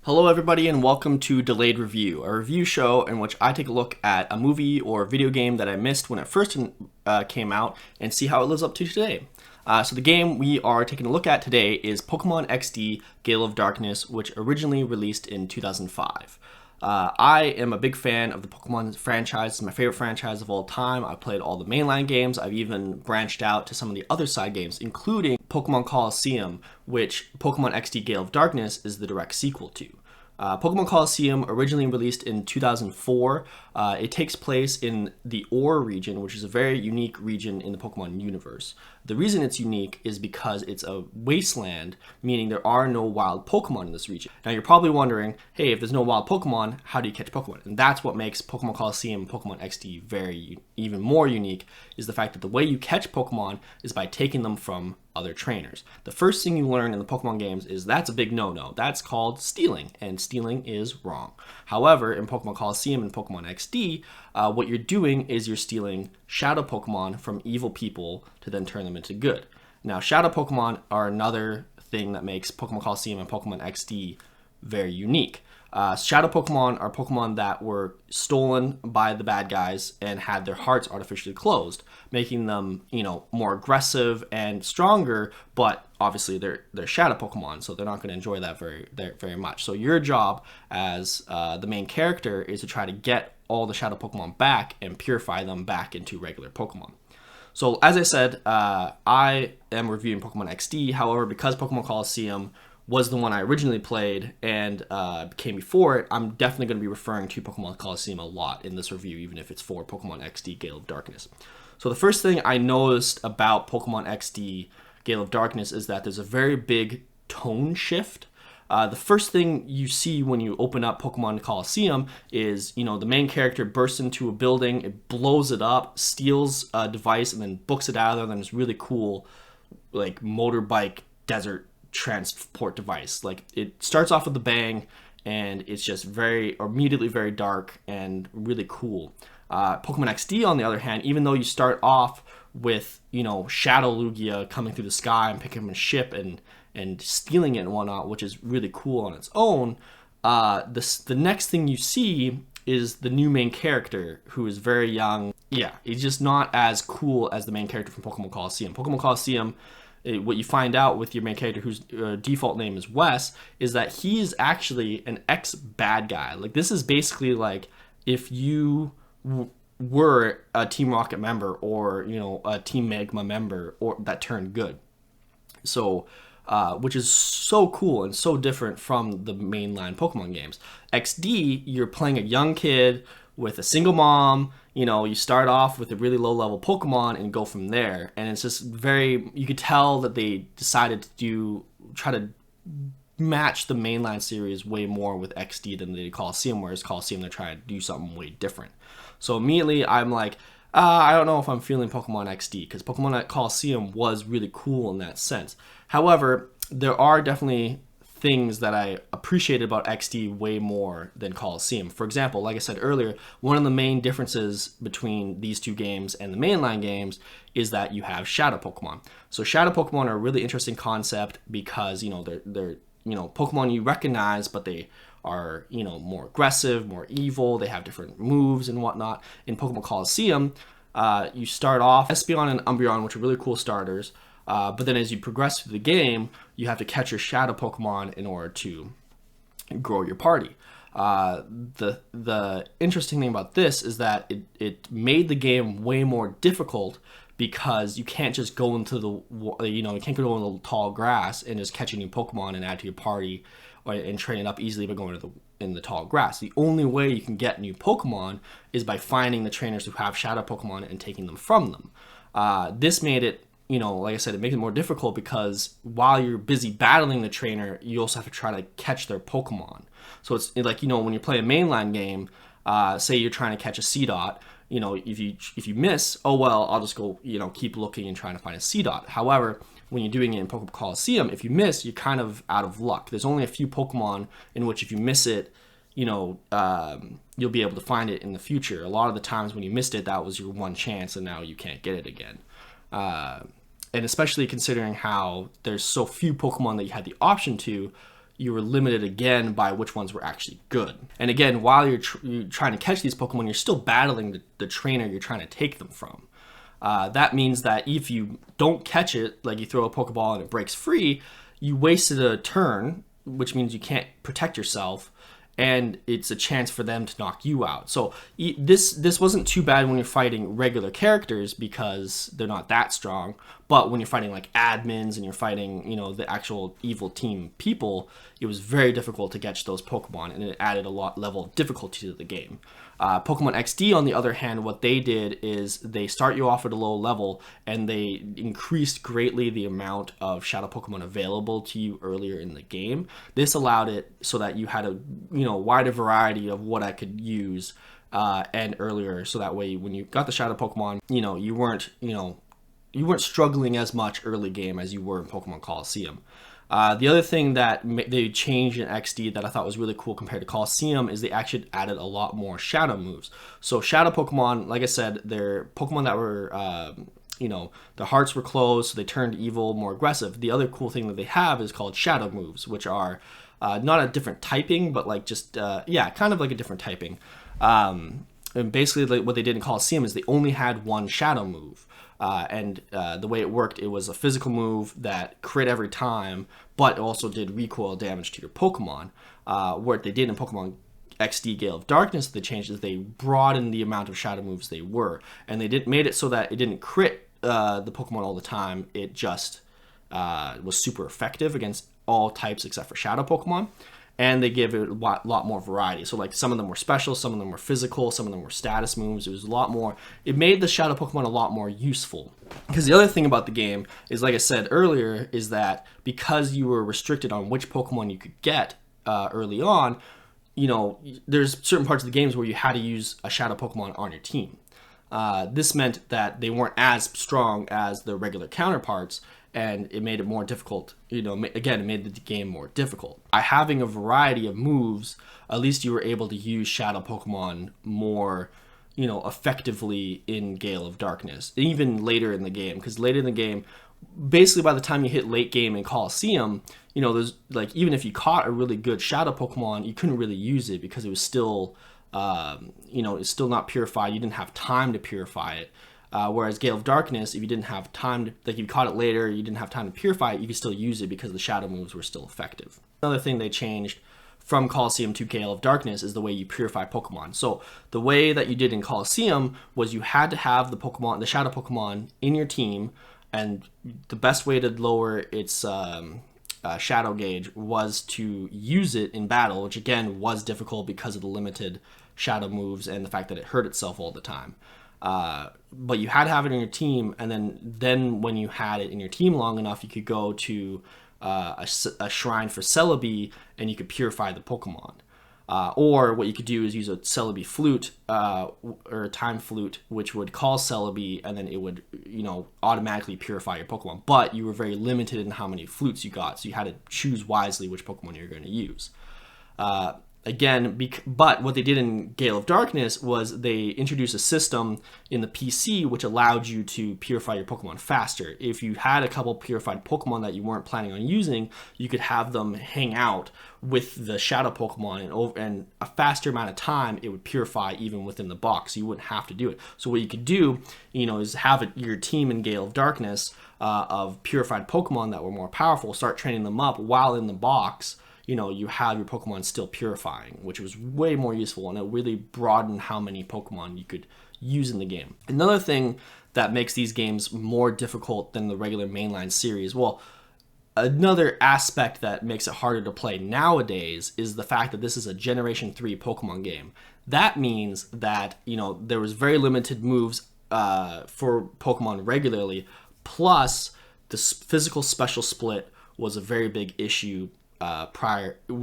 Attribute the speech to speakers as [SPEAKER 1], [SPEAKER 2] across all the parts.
[SPEAKER 1] Hello everybody and welcome to Delayed Review, a review show in which I take a look at a movie or video game that I missed when it first came out and see how it lives up to today. So the game we are taking a look at today is Pokemon XD Gale of Darkness, which originally released in 2005. I am a big fan of the Pokemon franchise. It's my favorite franchise of all time. I've played all the mainline games. I've even branched out to some of the other side games, including Pokemon Colosseum, which Pokemon XD Gale of Darkness is the direct sequel to. Pokemon Colosseum, originally released in 2004, it takes place in the Ore region, which is a very unique region in the Pokemon universe. The reason it's unique is because it's a wasteland, meaning there are no wild Pokemon in this region. Now you're probably wondering, hey, if there's no wild Pokemon, how do you catch Pokemon? And that's what makes Pokemon Colosseum and Pokemon XD even more unique, is the fact that the way you catch Pokemon is by taking them from other trainers. The first thing you learn in the Pokemon games is that's a big no-no. That's called stealing, and stealing is wrong. However, in Pokemon Colosseum and Pokemon XD, what you're doing is you're stealing shadow Pokemon from evil people to then turn them into good. Now, shadow Pokemon are another thing that makes Pokemon Colosseum and Pokemon XD very unique. Shadow Pokemon are Pokemon that were stolen by the bad guys and had their hearts artificially closed, making them, more aggressive and stronger, but obviously they're Shadow Pokemon, so they're not going to enjoy that very much. So your job as the main character is to try to get all the Shadow Pokemon back and purify them back into regular Pokemon. So as I said, I am reviewing Pokemon XD. However, because Pokemon Colosseum was the one I originally played and came before it, I'm definitely going to be referring to Pokemon Colosseum a lot in this review, even if it's for Pokemon XD Gale of Darkness. So the first thing I noticed about Pokemon XD Gale of Darkness is that there's a very big tone shift. The first thing you see when you open up Pokemon Colosseum is, the main character bursts into a building, it blows it up, steals a device, and then books it out of there. And then this really cool, motorbike desert transport device. It starts off with a bang, and it's just immediately very dark and really cool. Pokemon XD, on the other hand, even though you start off with, Shadow Lugia coming through the sky and picking up a ship and stealing it and whatnot, which is really cool on its own, the next thing you see is the new main character, who is very young. Yeah, he's just not as cool as the main character from Pokemon Colosseum. Pokemon Colosseum, what you find out with your main character, whose default name is Wes, is that he is actually an ex-bad guy. This is basically if you were a Team Rocket member or, a Team Magma member or that turned good. So, which is so cool and so different from the mainline Pokemon games. XD, you're playing a young kid with a single mom. You start off with a really low level Pokemon and go from there. And it's just you could tell that they decided to try to match the mainline series way more with XD than they did Colosseum, whereas Colosseum, they're trying to do something way different. So immediately I'm like, I don't know if I'm feeling Pokemon XD, because Pokemon Colosseum was really cool in that sense. However, there are definitely things that I appreciated about XD way more than Colosseum. For example, like I said earlier, one of the main differences between these two games and the mainline games is that you have Shadow Pokemon. So Shadow Pokemon are a really interesting concept because, they're Pokemon you recognize, but they are, more aggressive, more evil. They have different moves and whatnot. In Pokemon Colosseum, you start off Espeon and Umbreon, which are really cool starters. But then as you progress through the game, you have to catch your Shadow Pokemon in order to grow your party. The interesting thing about this is that it made the game way more difficult, because you can't just go into you can't go into the tall grass and just catch a new Pokemon and add to your party and train it up easily by going in the tall grass. The only way you can get new Pokemon is by finding the trainers who have Shadow Pokemon and taking them from them. This made it, like I said, it makes it more difficult because while you're busy battling the trainer, you also have to try to catch their Pokemon. So it's when you play a mainline game, say you're trying to catch a Seedot, if you miss, oh well, I'll just go, keep looking and trying to find a Seedot. However, when you're doing it in Pokemon Colosseum, if you miss, you're kind of out of luck. There's only a few Pokemon in which if you miss it, you'll be able to find it in the future. A lot of the times when you missed it, that was your one chance, and now you can't get it again. And especially considering how there's so few Pokemon that you had the option to, you were limited again by which ones were actually good. And again, while you're trying to catch these Pokemon, you're still battling the trainer you're trying to take them from. That means that if you don't catch it, like you throw a Pokeball and it breaks free, you wasted a turn, which means you can't protect yourself, and it's a chance for them to knock you out. So this wasn't too bad when you're fighting regular characters because they're not that strong, but when you're fighting like admins and you're fighting, the actual evil team people, it was very difficult to catch those Pokemon, and it added a lot level of difficulty to the game. Pokemon XD, on the other hand, what they did is they start you off at a low level, and they increased greatly the amount of Shadow Pokemon available to you earlier in the game. This allowed it so that you had a wider variety of what I could use and earlier, so that way when you got the Shadow Pokemon, you weren't struggling as much early game as you were in Pokemon Colosseum. The other thing that they changed in XD that I thought was really cool compared to Colosseum is they actually added a lot more shadow moves. So shadow Pokemon, like I said, they're Pokemon that were, their hearts were closed, so they turned evil, more aggressive. The other cool thing that they have is called shadow moves, which are not a different typing, but like just, kind of like a different typing. And basically what they did in Colosseum is they only had one shadow move. The way it worked, it was a physical move that crit every time, but also did recoil damage to your Pokemon. What they did in Pokemon XD Gale of Darkness, the change is they broadened the amount of shadow moves they were, and they made it so that it didn't crit the Pokemon all the time. It just was super effective against all types except for shadow Pokemon. And they gave it a lot more variety. So like some of them were special, some of them were physical, some of them were status moves. It was a lot more. It made the Shadow Pokemon a lot more useful. Because the other thing about the game is, like I said earlier, is that because you were restricted on which Pokemon you could get early on, there's certain parts of the games where you had to use a Shadow Pokemon on your team. This meant that they weren't as strong as the regular counterparts, and it made it more difficult. Again, it made the game more difficult. By having a variety of moves, at least you were able to use Shadow Pokemon more, effectively in Gale of Darkness, even later in the game. Because later in the game, basically by the time you hit late game in Colosseum, there's like, even if you caught a really good Shadow Pokemon, you couldn't really use it because it was still, it's still not purified. You didn't have time to purify it. Whereas Gale of Darkness, if you didn't have time, like you caught it later, you didn't have time to purify it, you could still use it because the shadow moves were still effective. Another thing they changed from Colosseum to Gale of Darkness is the way you purify Pokemon. So the way that you did in Colosseum was you had to have the shadow Pokemon in your team, and the best way to lower its shadow gauge was to use it in battle, which again was difficult because of the limited shadow moves and the fact that it hurt itself all the time. But you had to have it in your team, and then when you had it in your team long enough, you could go to a shrine for Celebi, and you could purify the Pokemon. Or what you could do is use a Celebi flute or a time flute, which would call Celebi, and then it would automatically purify your Pokemon. But you were very limited in how many flutes you got, so you had to choose wisely which Pokemon you're going to use. But what they did in Gale of Darkness was they introduced a system in the PC which allowed you to purify your Pokemon faster. If you had a couple purified Pokemon that you weren't planning on using, you could have them hang out with the shadow Pokemon, and a faster amount of time it would purify even within the box. So you wouldn't have to do it. So what you could do, is have your team in Gale of Darkness of purified Pokemon that were more powerful, start training them up while in the box. You have your Pokemon still purifying, which was way more useful, and it really broadened how many Pokemon you could use in the game. Another thing that makes these games more difficult than the regular mainline series, another aspect that makes it harder to play nowadays is the fact that this is a Generation 3 Pokemon game. That means that, there was very limited moves for Pokemon regularly, plus the physical special split was a very big issue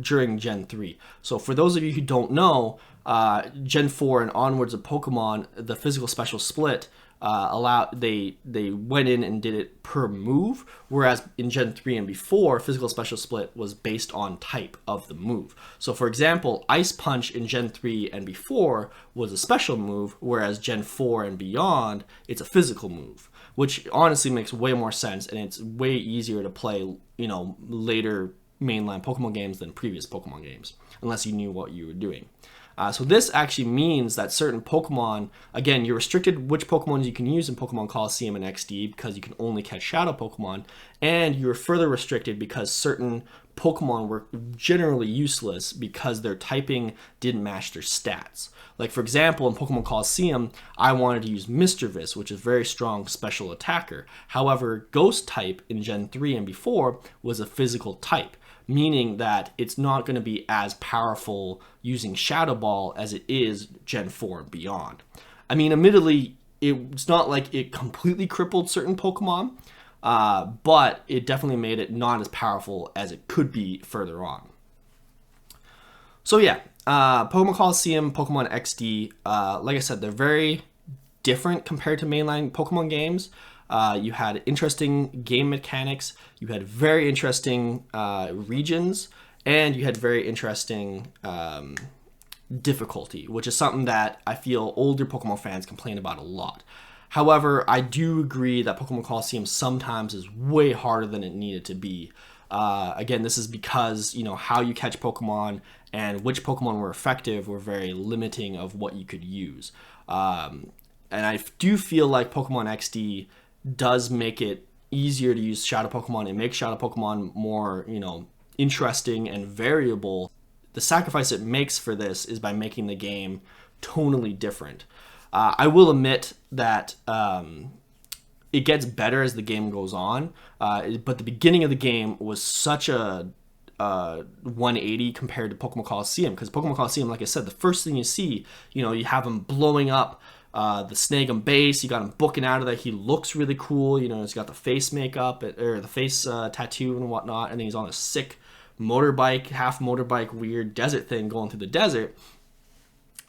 [SPEAKER 1] during Gen 3. So for those of you who don't know, Gen 4 and onwards of Pokemon, the physical special split they went in and did it per move, whereas in Gen 3 and before, physical special split was based on type of the move. So for example, Ice Punch in Gen 3 and before was a special move, whereas Gen 4 and beyond, it's a physical move, which honestly makes way more sense, and it's way easier to play, later mainline Pokemon games than previous Pokemon games, unless you knew what you were doing. So this actually means that certain Pokemon, again, you're restricted which Pokemon you can use in Pokemon Colosseum and XD because you can only catch Shadow Pokemon, and you're further restricted because certain Pokemon were generally useless because their typing didn't match their stats. Like, for example, in Pokemon Colosseum, I wanted to use Mischievous, which is a very strong special attacker. However, Ghost type in Gen 3 and before was a physical type, meaning that it's not going to be as powerful using Shadow Ball as it is Gen 4 and beyond. I mean, admittedly, it's not like it completely crippled certain Pokemon, but it definitely made it not as powerful as it could be further on. So yeah, Pokemon Colosseum, Pokemon XD, like I said, they're very different compared to mainline Pokemon games. You had interesting game mechanics, you had very interesting regions, and you had very interesting difficulty, which is something that I feel older Pokemon fans complain about a lot. However, I do agree that Pokemon Colosseum sometimes is way harder than it needed to be. Again, this is because, how you catch Pokemon and which Pokemon were effective were very limiting of what you could use. And I do feel like Pokemon XD does make it easier to use Shadow Pokemon. It makes Shadow Pokemon more, interesting and variable. The sacrifice it makes for this is by making the game tonally different. I will admit that it gets better as the game goes on, but the beginning of the game was such a 180 compared to Pokemon Colosseum, because Pokemon Colosseum, like I said, the first thing you see, you have him blowing up the Snagem base. You got him booking out of there. He looks really cool. He's got the face makeup or the face tattoo and whatnot, and then he's on a sick motorbike, half motorbike, weird desert thing going through the desert.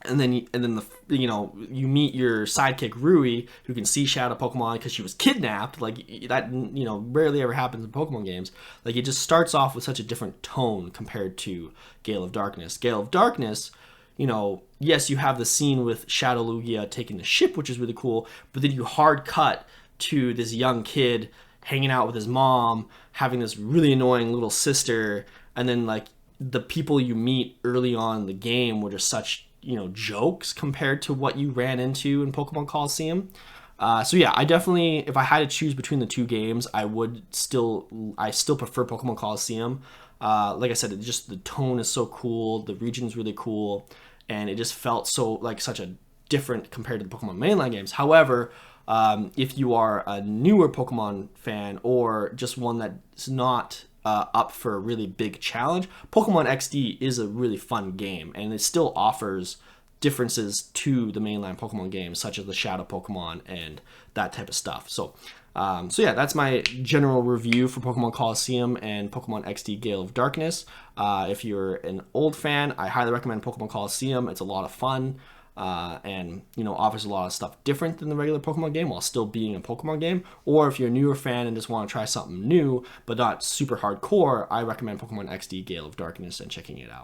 [SPEAKER 1] And then you meet your sidekick Rui, who can see Shadow Pokemon because she was kidnapped. Like that, rarely ever happens in Pokemon games. Like, it just starts off with such a different tone compared to Gale of Darkness. Gale of Darkness, yes, you have the scene with Shadow Lugia taking the ship, which is really cool, but then you hard cut to this young kid hanging out with his mom, having this really annoying little sister, and then like the people you meet early on in the game were just such jokes compared to what you ran into in Pokemon Colosseum. So yeah, I definitely, if I had to choose between the two games, I still prefer Pokemon Colosseum. Like I said, the tone is so cool, the region's really cool, and it just felt so like such a different compared to the Pokemon mainline games. However, if you are a newer Pokemon fan or just one that's not up for a really big challenge, Pokemon XD is a really fun game, and it still offers differences to the mainline Pokemon games, such as the Shadow Pokemon and that type of stuff. So yeah, that's my general review for Pokemon Colosseum and Pokemon XD Gale of Darkness. If you're an old fan, I highly recommend Pokemon Colosseum. It's a lot of fun. And offers a lot of stuff different than the regular Pokemon game while still being a Pokemon game. Or if you're a newer fan and just want to try something new but not super hardcore, I recommend Pokemon XD Gale of Darkness and checking it out.